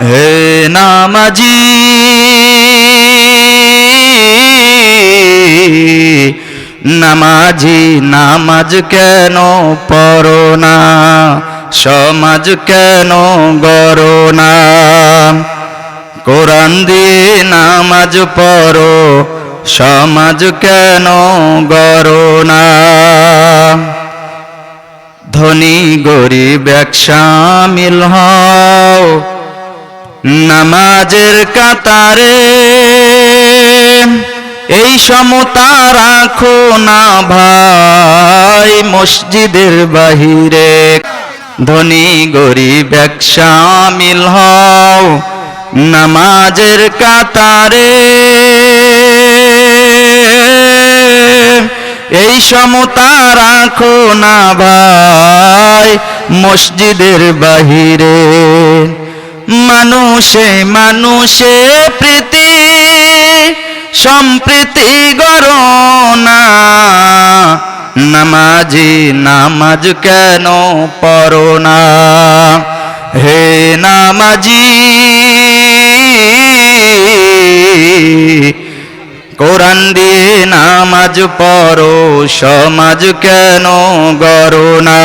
হে নামাজি নামাজি নামাজ কেন পড়ো না, সমাজ কেন গড়ো না। কোরআন দিয়ে নামাজ পড়ো, সমাজ কেন গড়ো না। ধনী গরিব এক শামিল হও নামাজের কাতারে, এই সমতা রাখো না ভাই মসজিদের বাহিরে। ধনী গরিব এক শামিল হও নামাজের কাতারে, এই সমতা রাখো না ভাই মসজিদের বাহিরে। মানুষে মানুষে প্রীতি সম্প্রীতি গড়ো না, নামাজি নামাজ কেন পড়ো না। হে নামাজি কোরআন দিয়ে নামাজ পড়ো, সমাজ কেন গড়ো না।